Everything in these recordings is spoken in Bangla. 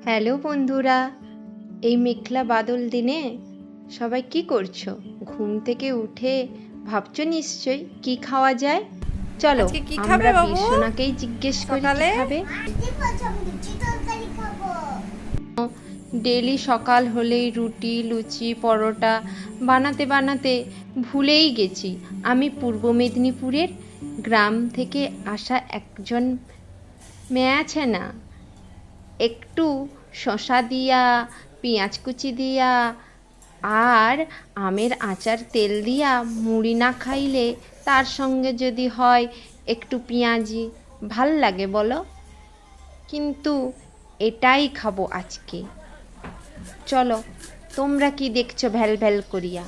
হ্যালো বন্ধুরা, এই মেঘলা বাদল দিনে সবাই কি করছো? ঘুম থেকে উঠে ভাবছো নিশ্চয়ই কি খাওয়া যায়। চলো আজকে কি খাবে আমরা বাবু? বীরসোনাকেই জিজ্ঞেস করি কি সকালে? খাবে। ডেলি সকাল হলেই রুটি লুচি পরোটা বানাতে বানাতে ভুলেই গেছি আমি পূর্ব মেদিনীপুরের গ্রাম থেকে আসা একজন মেয়ে আছে না, একটু শসা দিয়া পেঁয়াজ কুচি দিয়া আর আমের আচার তেল দিয়া মুড়ি না খাইলে তার সঙ্গে যদি হয় একটু পেঁয়াজি, ভাল লাগে বলো? কিন্তু এটাই খাবো আজকে। চলো, তোমরা কি দেখছো ভ্যাল ভ্যাল করিয়া?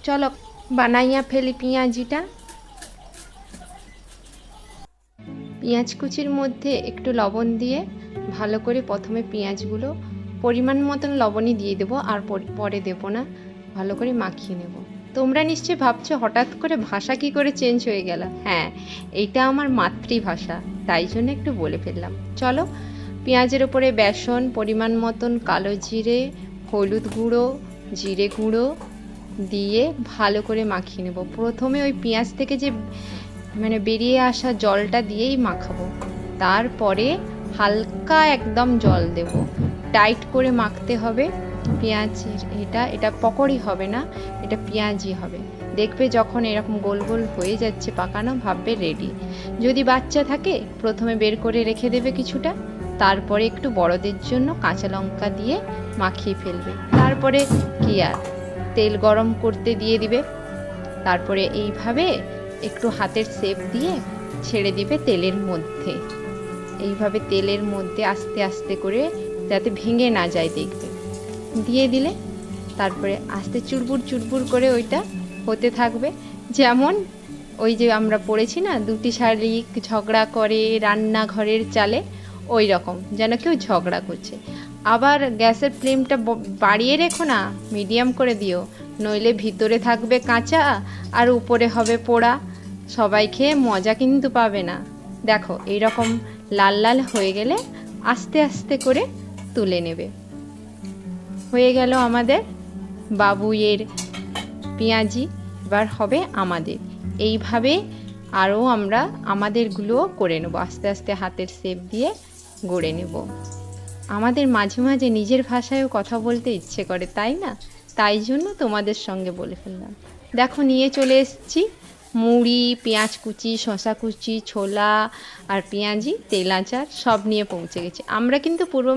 চলো বানাইয়া ফেলি পেঁয়াজিটা। পেঁয়াজ কুচির মধ্যে একটু লবণ দিয়ে ভালো করে প্রথমে পেঁয়াজগুলো পরিমাণ মতন লবণই দিয়ে দেবো, আর পরে দেবো না, ভালো করে মাখিয়ে নেব। তোমরা নিশ্চয়ই ভাবছো হঠাৎ করে ভাষা কি করে চেঞ্জ হয়ে গেল। হ্যাঁ, এইটা আমার মাতৃভাষা, তাই জন্য একটু বলে ফেললাম। চলো, পেঁয়াজের ওপরে বেসন, পরিমাণ মতন কালো জিরে, হলুদ গুঁড়ো, জিরে গুঁড়ো দিয়ে ভালো করে মাখিয়ে নেব। প্রথমে ওই পেঁয়াজ থেকে যে বেরিয়ে আসা জলটা দিয়েই মাখাবো, তারপরে হালকা একদম জল দেব। টাইট করে মাখতে হবে পেঁয়াজের। এটা পকোড়ি হবে না, এটা পেঁয়াজি হবে। দেখবে যখন এরকম গোল গোল হয়ে যাচ্ছে পাকানো, ভাববে রেডি। যদি বাচ্চা থাকে প্রথমে বের করে রেখে দেবে কিছুটা, তারপরে একটু বড়দের জন্য কাঁচা লঙ্কা দিয়ে মাখিয়ে ফেলবে। তারপরে কি আর, তেল গরম করতে দিয়ে দিবে, তারপরে এইভাবে একটু হাতের শেপ দিয়ে ছেড়ে দিবে তেলের মধ্যে। এইভাবে তেলের মধ্যে আস্তে আস্তে করে, যাতে ভেঙে না যায়, দেখবে দিয়ে দিলে তারপরে আস্তে চুরবুর চুরবুর করে ওইটা হতে থাকবে। যেমন ওই যে আমরা পড়েছি না, দুটি শালিক ঝগড়া করে রান্নাঘরের চালে, ওই রকম যেন কেউ ঝগড়া করছে। আবার গ্যাসের ফ্লেমটা বাড়িয়ে রেখো না, মিডিয়াম করে দিও, নইলে ভিতরে থাকবে কাঁচা আর উপরে হবে পোড়া। সবাই খেয়ে মজা কিন্তু পাবে না। দেখো এইরকম লাল লাল হয়ে গেলে আস্তে আস্তে করে তুলে নেবে। হয়ে গেল আমাদের বাবুইয়ের পেঁয়াজি। এবার হবে আমাদের। এইভাবে আরও আমরা আমাদেরগুলোও করে নেব, আস্তে আস্তে হাতের শেপ দিয়ে গড়ে নেব। আমাদের মাঝে মাঝে নিজের ভাষায়ও কথা বলতে ইচ্ছে করে, তাই না? তাই জন্য তোমাদের সঙ্গে বলে ফেললাম। দেখো নিয়ে চলে এসেছি মুড়ি, পেঁয়াজ কুচি, শসা কুচি, ছোলা আর পেঁয়াজি, তেল আচার সব নিয়ে পৌঁছে গেছি। আমরা কিন্তু পূর্ব